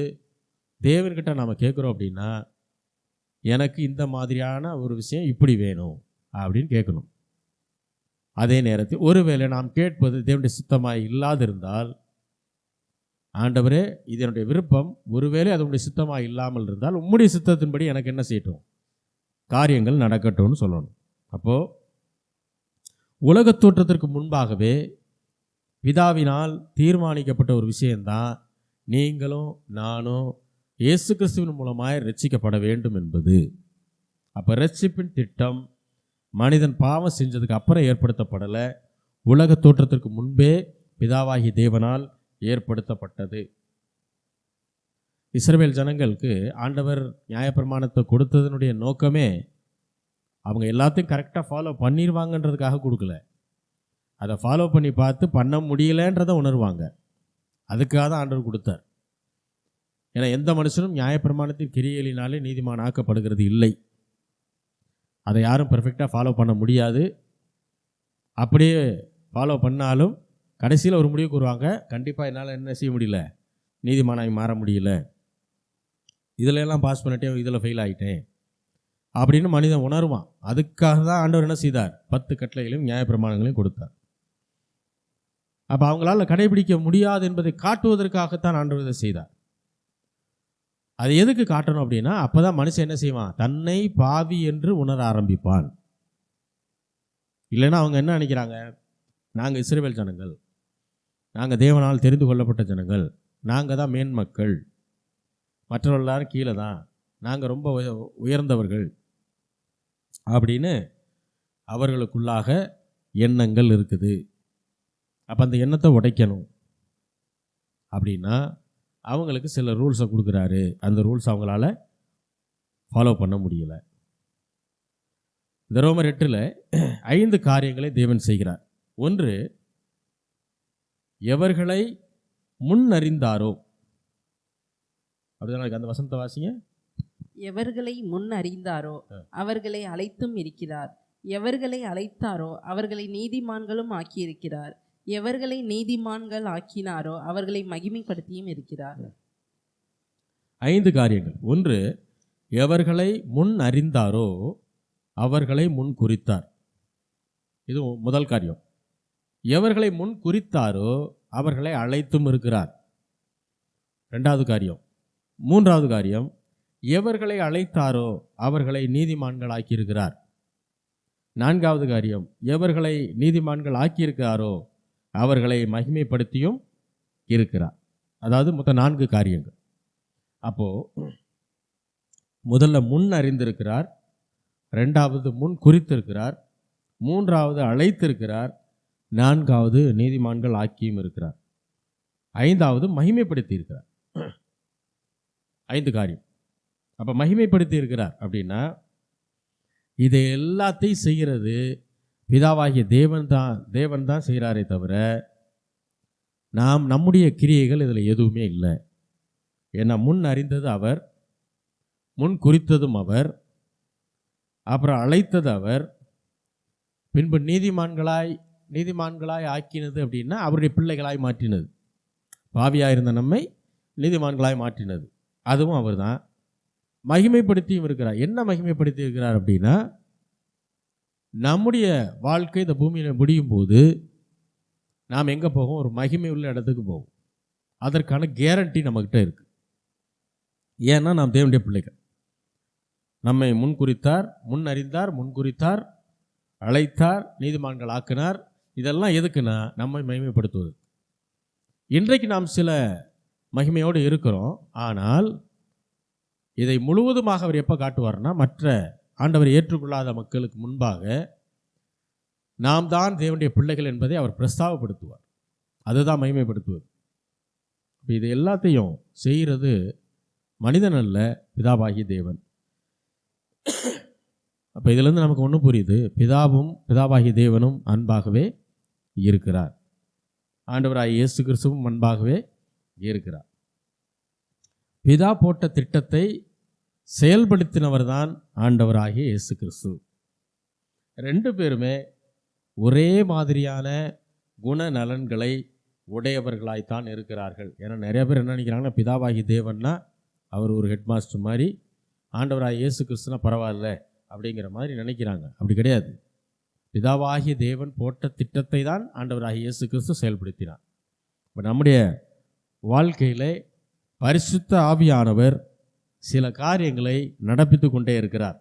தேவன்கிட்ட நாம் கேட்குறோம் அப்படின்னா எனக்கு இந்த மாதிரியான ஒரு விஷயம் இப்படி வேணும் அப்படின்னு கேட்கணும். அதே நேரத்தில் ஒருவேளை நாம் கேட்பது தேவனுடைய சித்தமாய் இல்லாதிருந்தால், ஆண்டவரே இது என்னுடைய விருப்பம், ஒருவேளை அது உங்களுடைய சித்தமாக இல்லாமல் இருந்தால் உம்முடைய சித்தத்தின்படி எனக்கு என்ன செய்யட்டும்? காரியங்கள் நடக்கட்டும்னு சொல்லணும். அப்போது உலகத் தோற்றத்திற்கு முன்பாகவே பிதாவினால் தீர்மானிக்கப்பட்ட ஒரு விஷயந்தான் நீங்களும் நானும் இயேசு கிறிஸ்துவின் மூலமாய் ரட்சிக்கப்பட வேண்டும் என்பது. அப்போ ரட்சிப்பின் திட்டம் மனிதன் பாவம் செஞ்சதுக்கு அப்புறம் ஏற்படுத்தப்படலை, உலக தோற்றத்திற்கு முன்பே பிதாவாகிய தேவனால் ஏற்படுத்தப்பட்டது. இஸ்ரவேல் ஜனங்களுக்கு ஆண்டவர் நியாயப்பிரமாணத்தை கொடுத்ததனுடைய நோக்கமே அவங்க எல்லாத்தையும் கரெக்டாக ஃபாலோ பண்ணிடுவாங்கன்றதுக்காக கொடுக்கல. அதை ஃபாலோ பண்ணி பார்த்து பண்ண முடியலைன்றதை உணர்வாங்க. அதுக்காக தான் ஆண்டவர் கொடுத்தார். ஏன்னா எந்த மனுஷனும் நியாயப்பிரமாணத்தின் கிரியைகளினாலே நீதிமான் ஆக்கப்படுகிறது இல்லை. அதை யாரும் பெர்ஃபெக்டாக ஃபாலோ பண்ண முடியாது. அப்படியே ஃபாலோ பண்ணாலும் கடைசியில் ஒரு முடிவுக்கு வருவாங்க, கண்டிப்பாக என்னால் என்ன செய்ய முடியல, நீதிமானாய் மாற முடியல, இதில் எல்லாம் பாஸ் பண்ணிட்டேன், இதில் ஃபெயில் ஆகிட்டேன் அப்படின்னு மனிதன் உணர்வான். அதுக்காக தான் ஆண்டவர் என்ன செய்தார்? 10 கட்டளைகளையும் நியாயப்பிரமாணங்களையும் கொடுத்தார். அப்போ அவங்களால கடைபிடிக்க முடியாது என்பதை காட்டுவதற்காகத்தான் ஆண்டவர் இதை செய்தார். அது எதுக்கு காட்டணும் அப்படின்னா, அப்போ தான் மனுஷன் என்ன செய்வான்? தன்னை பாவி என்று உணர ஆரம்பிப்பான். இல்லைன்னா அவங்க என்ன நினைக்கிறாங்க? நாங்கள் இஸ்ரவேல் ஜனங்கள், நாங்கள் தேவனால் தெரிந்து கொள்ளப்பட்ட ஜனங்கள், நாங்கள் தான் மேன்மக்கள், மற்றவர்கள் எல்லாரும் கீழே தான், நாங்கள் ரொம்ப உயர்ந்தவர்கள் அப்படின்னு அவர்களுக்குள்ளாக எண்ணங்கள் இருக்குது. அப்போ அந்த எண்ணத்தை உடைக்கணும் அப்படின்னா அவங்களுக்கு சில ரூல்ஸை கொடுக்குறாரு. அந்த ரூல்ஸ் அவங்களால ஃபாலோ பண்ண முடியல. இந்த ரோமர் 8 5 காரியங்களை தேவன் செய்கிறார். 1, எவர்களை முன்னறிந்தாரோ, அப்படிதான் அந்த வசனத்தை வாசிங்க. எவர்களை முன் அறிந்தாரோ அவர்களை அழைத்தும் இருக்கிறார். எவர்களை அழைத்தாரோ அவர்களை நீதிமான்களும் ஆக்கியிருக்கிறார். எவர்களை நீதிமான்கள் ஆக்கினாரோ அவர்களை மகிமைப்படுத்தியும் இருக்கிறார். 5 காரியங்கள். 1, எவர்களை முன் அறிந்தாரோ அவர்களை முன் குறித்தார். இது முதல் காரியம். எவர்களை முன் குறித்தாரோ அவர்களை அழைத்தும் இருக்கிறார். 2வது காரியம். 3வது காரியம், எவர்களை அழைத்தாரோ அவர்களை நீதிமான்கள் ஆக்கியிருக்கிறார். 4வது காரியம், எவர்களை நீதிமான்கள் ஆக்கியிருக்கிறாரோ அவர்களை மகிமைப்படுத்தியும் இருக்கிறார். அதாவது மொத்தம் 4 காரியங்கள். அப்போது முதல்ல முன் அறிந்திருக்கிறார், 2வது முன் குறித்திருக்கிறார், 3வது அழைத்திருக்கிறார், 4வது நீதிமான்கள் ஆக்கியும் இருக்கிறார், 5வது மகிமைப்படுத்தி இருக்கிறார். 5 காரியம். அப்போ மகிமைப்படுத்தி இருக்கிறார் அப்படின்னா இதை எல்லாத்தையும் செய்கிறது பிதாவாகிய தேவன் தான் செய்கிறாரே தவிர நம்முடைய கிரியைகள் இதில் எதுவுமே இல்லை. ஏன்னா முன் அறிந்தது அவர், முன் குறித்ததும் அவர், அப்புறம் அழைத்தது அவர், பின்பு நீதிமான்களாய் ஆக்கினது அப்படின்னா அவருடைய பிள்ளைகளாய் மாற்றினது. பாவியாக இருந்த நம்மை நீதிமான்களாய் மாற்றினது அதுவும் அவர் தான். மகிமைப்படுத்தியும் இருக்கிறார். என்ன மகிமைப்படுத்தி இருக்கிறார் அப்படின்னா நம்முடைய வாழ்க்கை இந்த பூமியில் முடியும் போது நாம் எங்கே போவோம்? ஒரு மகிமை உள்ள இடத்துக்கு போவோம். அதற்கான கேரண்டி நம்மக்கிட்ட இருக்குது. ஏன்னா நாம் தேவனுடைய பிள்ளைகள். நம்மை முன்குறித்தார், முன் அறிந்தார், முன்குறித்தார், அழைத்தார், நீதிமான்கள் ஆக்கினார். இதெல்லாம் எதுக்குன்னா நம்மை மகிமைப்படுத்துவது. இன்றைக்கு நாம் சில மகிமையோடு இருக்கிறோம். ஆனால் இதை முழுவதுமாக அவர் எப்போ காட்டுவார்னா, மற்ற ஆண்டவரை ஏற்றுக்கொள்ளாத மக்களுக்கு முன்பாக நாம் தான் தேவனுடைய பிள்ளைகள் என்பதை அவர் பிரஸ்தாபப்படுத்துவார். அதுதான் மகிமைப்படுத்துவது. இப்போ இது எல்லாத்தையும் செய்கிறது மனிதன் அல்ல, பிதாவாகிய தேவன். அப்போ இதிலிருந்து நமக்கு ஒன்று புரியுது, பிதாவாகிய தேவனும் அன்பாகவே இருக்கிறார். ஆண்டவராகிய இயேசு கிறிஸ்துவும் அன்பாகவே இருக்கிறார். பிதா போட்ட திட்டத்தை செயல்படுத்தினவர் தான் ஆண்டவராகிய இயேசு கிறிஸ்து. ரெண்டு பேருமே ஒரே மாதிரியான குணநலன்களை உடையவர்களாய்த்தான் இருக்கிறார்கள். ஏன்னா நிறைய பேர் என்ன நினைக்கிறாங்கன்னா, பிதாவாகிய தேவன்னா அவர் ஒரு ஹெட் மாஸ்டர் மாதிரி, ஆண்டவராகிய இயேசு கிறிஸ்துனா பரவாயில்ல அப்படிங்கிற மாதிரி நினைக்கிறாங்க. அப்படி கிடையாது. பிதாவாகிய தேவன் போட்ட திட்டத்தை தான் ஆண்டவராகிய இயேசு கிறிஸ்து செயல்படுத்தினார். இப்போ நம்முடைய வாழ்க்கையில் பரிசுத்த ஆவியானவர் சில காரியங்களை நடப்பித்து கொண்டே இருக்கிறார்.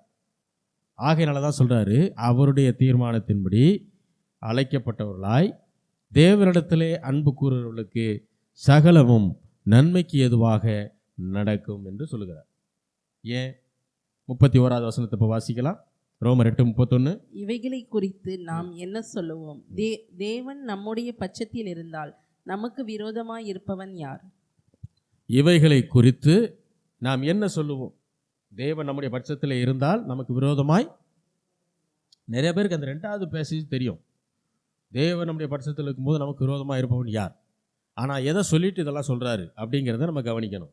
ஆகையினால தான் சொல்கிறாரு, அவருடைய தீர்மானத்தின்படி அழைக்கப்பட்டவர்களாய் தேவனிடத்திலே அன்பு கூறுகிறவர்களுக்கு சகலமும் நன்மைக்கு ஏதுவாக நடக்கும் என்று சொல்லுகிறார். ஏன்? 31வது வசனத்தை இப்போ வாசிக்கலாம். ரோமர் 8:31. இவைகளை குறித்து நாம் என்ன சொல்லுவோம்? தேவன் நம்முடைய பட்சத்தில் இருந்தால் நமக்கு விரோதமாய் இருப்பவன் யார்? இவைகளை குறித்து நாம் என்ன சொல்லுவோம்? தேவன் நம்முடைய பட்சத்தில் இருந்தால் நமக்கு விரோதமாய். நிறைய பேருக்கு அந்த 2வது பேசேஜ் தெரியும். தேவன் நம்முடைய பட்சத்தில் இருக்கும்போது நமக்கு விரோதமாக இருப்பவன் யார்? ஆனால் எதை சொல்லிட்டு இதெல்லாம் சொல்கிறாரு அப்படிங்கிறத நம்ம கவனிக்கணும்.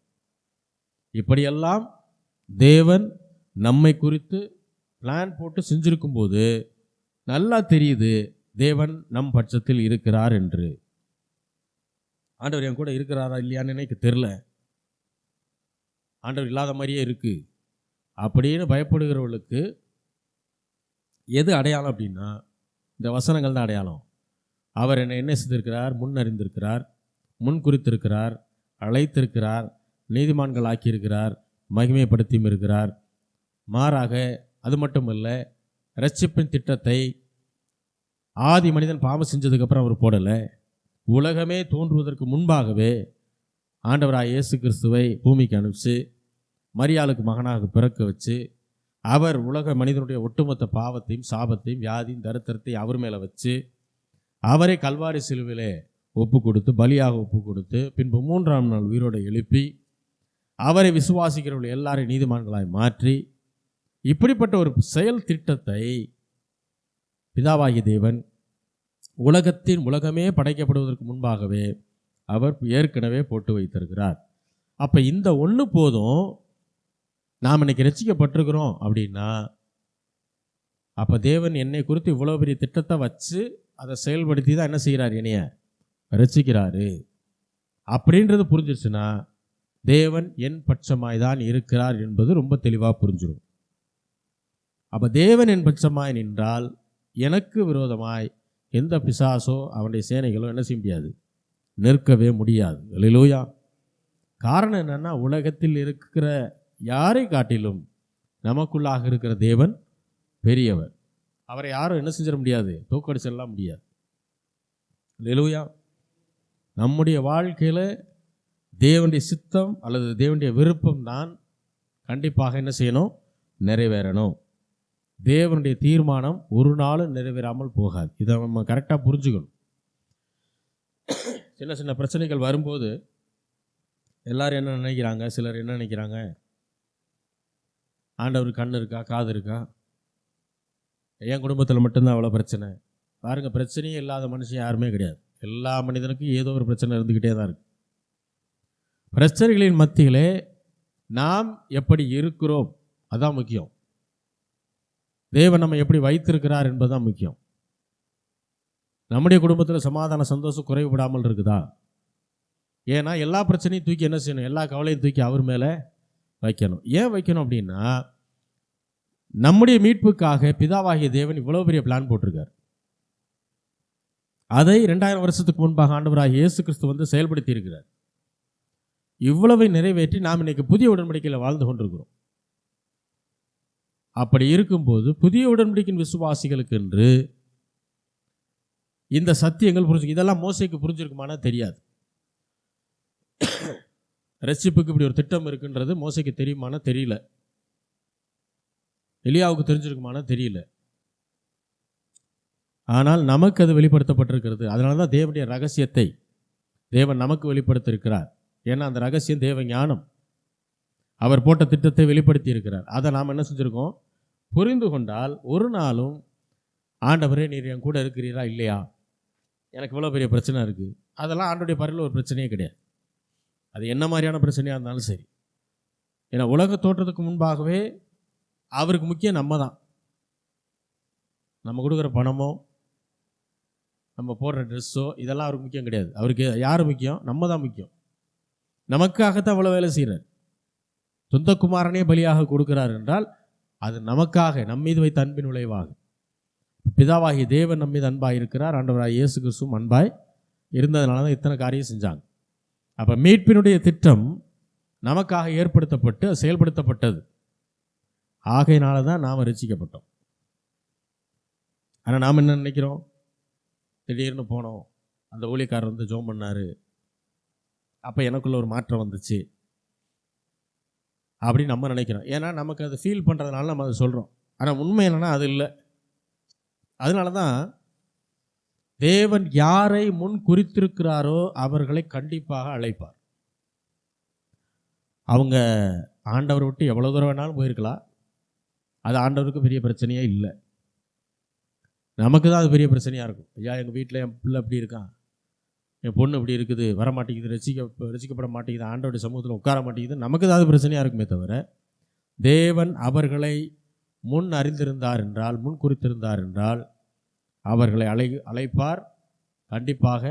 இப்படியெல்லாம் தேவன் நம்மை குறித்து பிளான் போட்டு செஞ்சிருக்கும்போது நல்லா தெரியுது தேவன் நம் பட்சத்தில் இருக்கிறார் என்று. ஆண்டவர் என் கூட இருக்கிறாரா இல்லையான்னு எனக்கு தெரில, ஆண்டவர் இல்லாத மாதிரியே இருக்கு அப்படின்னு பயப்படுகிறவர்களுக்கு எது அடையாளம் அப்படின்னா, இந்த வசனங்கள் தான் அடையாளம். அவர் என்ன செய்திருக்கிறார்? முன் அறிந்திருக்கிறார், முன் குறித்திருக்கிறார், அழைத்திருக்கிறார், நீதிமான்கள் ஆக்கியிருக்கிறார், மகிமைப்படுத்தியும் இருக்கிறார். மாறாக அது மட்டுமல்ல, இரட்சிப்பின் திட்டத்தை ஆதி மனிதன் பாவம் செஞ்சதுக்கப்புறம் அவர் போடலை. உலகமே தோன்றுவதற்கு முன்பாகவே ஆண்டவராக இயேசு கிறிஸ்துவை பூமிக்கு அனுப்பிச்சு மரியாளுக்கு மகனாக பிறக்க வச்சு அவர் உலக மனிதனுடைய ஒட்டுமொத்த பாவத்தையும் சாபத்தையும் வியாதியும் தரித்திரத்தையும் அவர் மேலே வச்சு அவரை கல்வாரி சிலுவிலே ஒப்பு கொடுத்து பலியாக ஒப்பு கொடுத்து பின்பு 3ஆம் நாள் உயிரோடு எழுப்பி அவரை விசுவாசிக்கிறவர்கள் எல்லாரையும் நீதிமான்களாய் மாற்றி இப்படிப்பட்ட ஒரு செயல் திட்டத்தை பிதாவாகிய தேவன் உலகமே படைக்கப்படுவதற்கு முன்பாகவே அவர் ஏற்கனவே போட்டு வைத்திருக்கிறார். அப்போ இந்த ஒன்று போதும் நாம் இன்னைக்கு ரட்சிக்கப்பட்டிருக்கிறோம் அப்படின்னா, அப்போ தேவன் என்னை குறித்து இவ்வளோ பெரிய திட்டத்தை வச்சு அதை செயல்படுத்தி தான் என்ன செய்கிறார்? என்னைய ரட்சிக்கிறாரு அப்படின்றது புரிஞ்சிருச்சுன்னா தேவன் என் பட்சமாய் தான் இருக்கிறார் என்பது ரொம்ப தெளிவாக புரிஞ்சிடும். அப்போ தேவன் என் பட்சமாய் நின்றால் எனக்கு விரோதமாய் எந்த பிசாசோ அவனுடைய சேனைகளோ என்ன செய்ய முடியாது? நிற்கவே முடியாது. அல்லேலூயா. காரணம் என்னன்னா, உலகத்தில் இருக்கிற யாரை காட்டிலும் நமக்குள்ளாக இருக்கிற தேவன் பெரியவர். அவரை யாரும் என்ன செஞ்சிட முடியாது? தோக்கடிச்சிடலாம் முடியாது. அல்லேலூயா. நம்முடைய வாழ்க்கையில் தேவனுடைய சித்தம் அல்லது தேவனுடைய விருப்பம் தான் கண்டிப்பாக என்ன செய்யணும்? நிறைவேறணும். தேவனுடைய தீர்மானம் ஒரு நாளும் நிறைவேறாமல் போகாது. இதை நம்ம கரெக்டாக புரிஞ்சுக்கணும். சின்ன சின்ன பிரச்சனைகள் வரும்போது எல்லாரும் என்ன நினைக்கிறாங்க? சிலர் என்ன நினைக்கிறாங்க? ஆண்டவர் கண் இருக்கா, காது இருக்கா? என் குடும்பத்தில் மட்டும்தான் அவ்வளோ பிரச்சனை. பாருங்கள், பிரச்சனையே இல்லாத மனுஷன் யாருமே கிடையாது. எல்லா மனிதனுக்கும் ஏதோ ஒரு பிரச்சனை இருந்துக்கிட்டே தான் இருக்கு. பிரச்சனைகளின் மத்தியிலே நாம் எப்படி இருக்கிறோம் அதுதான் முக்கியம். தேவன் நம்ம எப்படி வைத்திருக்கிறார் என்பதுதான் முக்கியம். நம்முடைய குடும்பத்தில் சமாதான சந்தோஷம் குறைவுபடாமல் இருக்குதா? ஏன்னா எல்லா பிரச்சனையும் தூக்கி என்ன செய்யணும்? எல்லா கவலையும் தூக்கி அவர் மேலே வைக்கணும். ஏன் வைக்கணும் அப்படின்னா, நம்முடைய மீட்புக்காக பிதாவாகிய தேவன் இவ்வளவு பெரிய பிளான் போட்டிருக்கார். அதை 2000 வருஷத்துக்கு முன்பாக ஆண்டவராகிய இயேசு கிறிஸ்து வந்து செயல்படுத்தி இருக்கிறார். இவ்வளவை நிறைவேற்றி நாம் இன்னைக்கு புதிய உடன்படிக்கையில் வாழ்ந்து கொண்டிருக்கிறோம். அப்படி இருக்கும்போது புதிய உடன்படிக்கையின் விசுவாசிகளுக்கு என்று இந்த சத்தியங்கள் புரிஞ்சு, இதெல்லாம் மோசேக்கு புரிஞ்சிருக்குமானா தெரியாது. ரட்சிப்புக்கு இப்படி ஒரு திட்டம் இருக்குன்றது மோசேக்கு தெரியுமானா தெரியல. எலியாவுக்கு தெரிஞ்சிருக்குமானா தெரியல. ஆனால் நமக்கு அது வெளிப்படுத்தப்பட்டிருக்கிறது. அதனால தான் தேவனுடைய ரகசியத்தை தேவன் நமக்கு வெளிப்படுத்தியிருக்கிறார். ஏன்னா அந்த ரகசியம் தேவ ஞானம். அவர் போட்ட திட்டத்தை வெளிப்படுத்தி இருக்கிறார். அதை நாம் என்ன செஞ்சுருக்கோம்? புரிந்து கொண்டால் ஒரு நாளும் ஆண்டவரே நீர் என் கூட இருக்கிறீரா இல்லையா, எனக்கு இவ்வளோ பெரிய பிரச்சனை இருக்குது, அதெல்லாம் ஆண்டவருடைய பார்வையில் ஒரு பிரச்சனையே கிடையாது. அது என்ன மாதிரியான பிரச்சனையாக இருந்தாலும் சரி. ஏன்னா உலக தோற்றத்துக்கு முன்பாகவே அவருக்கு முக்கியம் நம்ம தான். நம்ம கொடுக்குற பணமோ நம்ம போடுற ட்ரெஸ்ஸோ இதெல்லாம் அவருக்கு முக்கியம் கிடையாது. அவருக்கு யார் முக்கியம்? நம்ம தான் முக்கியம். நமக்காகத்தான் அவ்வளோ வேலை செய்கிறார். சொந்த குமாரனே பலியாக கொடுக்கிறார் என்றால் அது நமக்காக, நம் மீது வைத்த அன்பின் விளைவாக. பிதாவாகிய தேவன் நம் மீது அன்பாய் இருக்கிறார். ஆண்டவராகிய இயேசு கிறிஸ்துவும் அன்பாய் இருந்ததுனால தான் இத்தனை காரியம் செஞ்சாங்க. அப்போ மீட்பினுடைய திட்டம் நமக்காக ஏற்படுத்தப்பட்டு செயல்படுத்தப்பட்டது. ஆகையினால தான் நாம் ரட்சிக்கப்பட்டோம். ஆனால் நாம் என்ன நினைக்கிறோம்? திடீர்னு போனோம், அந்த ஊழியக்காரர் வந்து ஜெபம் பண்ணார், அப்போ எனக்குள்ள ஒரு மாற்றம் வந்துச்சு அப்படின்னு நம்ம நினைக்கிறோம். ஏன்னா நமக்கு அதை ஃபீல் பண்ணுறதுனால நம்ம அதை சொல்கிறோம். ஆனால் உண்மை என்னன்னா அது இல்லை. அதனால தான் தேவன் யாரை முன் குறித்திருக்கிறாரோ அவர்களை கண்டிப்பாக அழைப்பார். அவங்க ஆண்டவரை விட்டு எவ்வளோ தூரம் வேணாலும் போயிருக்கலாம். அது ஆண்டவருக்கு பெரிய பிரச்சனையே இல்லை. நமக்கு தான் அது பெரிய பிரச்சனையாக இருக்கும். ஐயா எங்கள் வீட்டில் என் பிள்ளை இப்படி இருக்கான், என் பொண்ணு இப்படி இருக்குது, வர மாட்டேங்குது, ரசிக்கப்பட மாட்டேங்குது, ஆண்டவருடைய சமூகத்தில் உட்கார மாட்டேங்குது, நமக்கு தான் அது பிரச்சனையாக இருக்குமே தவிர தேவன் அவர்களை முன் அறிந்திருந்தார் என்றால், முன் குறித்திருந்தார் என்றால் அவர்களை அழைப்பார். கண்டிப்பாக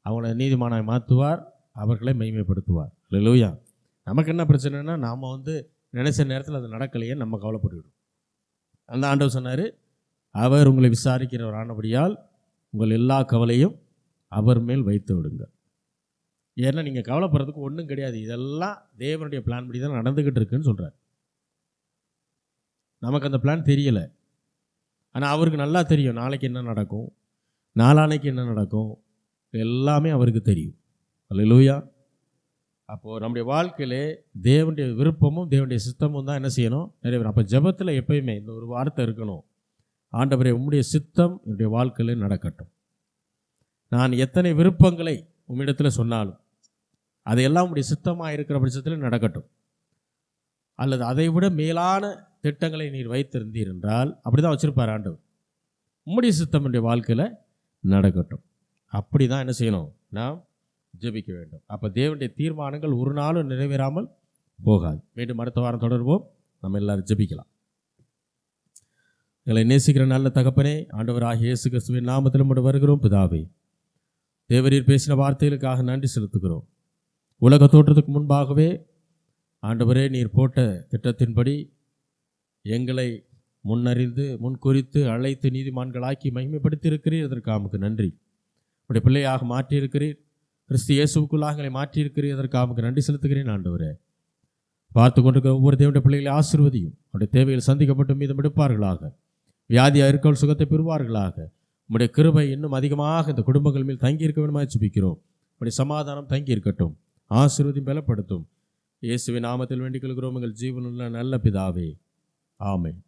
அவங்களை நீதிமானாய் மாற்றுவார், அவர்களை மகிமைப்படுத்துவார். அல்லேலூயா. நமக்கு என்ன பிரச்சனைனா நாம் வந்து நினைச்ச நேரத்தில் அது நடக்கலையே நம்ம கவலைப்பட்டுவிடும். அந்த ஆண்டவர் சொன்னார், அவர் உங்களை விசாரிக்கிறவர் ஆனபடியால் உங்கள் எல்லா கவலையும் அவர் மேல் வைத்து விடுங்க. ஏன்னா நீங்கள் கவலைப்படுறதுக்கு ஒன்றும் கிடையாது. இதெல்லாம் தேவனுடைய பிளான் படி தான் நடந்துக்கிட்டு இருக்குன்னு சொல்கிறார். நமக்கு அந்த பிளான் தெரியலை. ஆனால் அவருக்கு நல்லா தெரியும் நாளைக்கு என்ன நடக்கும், நாளானைக்கு என்ன நடக்கும், எல்லாமே அவருக்கு தெரியும். அல்லேலூயா. அப்போது நம்முடைய வாழ்க்கையிலே தேவனுடைய விருப்பமும் தேவனுடைய சித்தமும் தான் என்ன செய்யணும்? நிறைவேறும். அப்போ ஜெபத்தில் எப்பயுமே இந்த ஒரு வார்த்தை இருக்கணும், ஆண்டவரே உம்முடைய சித்தம் என்னுடைய வாழ்க்கையில் நடக்கட்டும். நான் எத்தனை விருப்பங்களை உம்மிடத்தில் சொன்னாலும் அதையெல்லாம் உம்முடைய சித்தமாக இருக்கிற பட்சத்தில் நடக்கட்டும். அல்லது அதை விட மேலான திட்டங்களை நீர் வைத்திருந்தீர் என்றால், அப்படி தான் வச்சுருப்பார் ஆண்டவர், உம்முடைய சித்தம் என்னுடைய வாழ்க்கையில் நடக்கட்டும். அப்படி தான் என்ன செய்யணும்? நாம் ஜெபிக்க வேண்டும். அப்போ தேவனுடைய தீர்மானங்கள் ஒரு நாளும் நிறைவேறாமல் போகாது. மீண்டும் அடுத்த வாரம் தொடர்வோம். நம்ம எல்லாரும் ஜெபிக்கலாம். எங்களை நேசிக்கிற நல்ல தகப்பனே, ஆண்டவராகிய இயேசு கிறிஸ்துவின் நாமத்தில் உம்மிடம் வருகிறோம். பிதாவே, தேவரீர் பேசின வார்த்தைகளுக்காக நன்றி செலுத்துகிறோம். உலக தோற்றத்துக்கு முன்பாகவே ஆண்டவரே நீர் போட்ட திட்டத்தின்படி எங்களை முன்னறிந்து முன்குறித்து அழைத்து நீதிமான்களாக்கி மகிமைப்படுத்தி இருக்கிறீர். இதற்காக உமக்கு நன்றி. உடைய பிள்ளையாக மாற்றியிருக்கிறீர். கிறிஸ்து இயேசுவுக்குள்ளாக எங்களை மாற்றியிருக்கிறீர். இதற்காக உமக்கு நன்றி செலுத்துகிறேன். ஆண்டவரே, பார்த்து கொண்டிருக்கிற ஒவ்வொரு தேவனுடைய பிள்ளைகளை ஆசீர்வதியும். அவருடைய தேவையில் சந்திக்கப்பட்டு மீதம் எடுப்பார்களாக. வியாதியாக இருக்கவள் சுகத்தை பெறுவார்களாக. உம்முடைய கிருபை இன்னும் அதிகமாக இந்த குடும்பங்கள் மேல் தங்கியிருக்க வேண்டுமாய் ஜெபிக்கிறோம். உம்முடைய சமாதானம் தங்கி இருக்கட்டும். ஆசீர்வதியும் பலப்படுத்தும். இயேசுவின் நாமத்தில் வேண்டிக் கொள்கிறோம் எங்கள் ஜீவனுள்ள நல்ல பிதாவே. ஆமென்.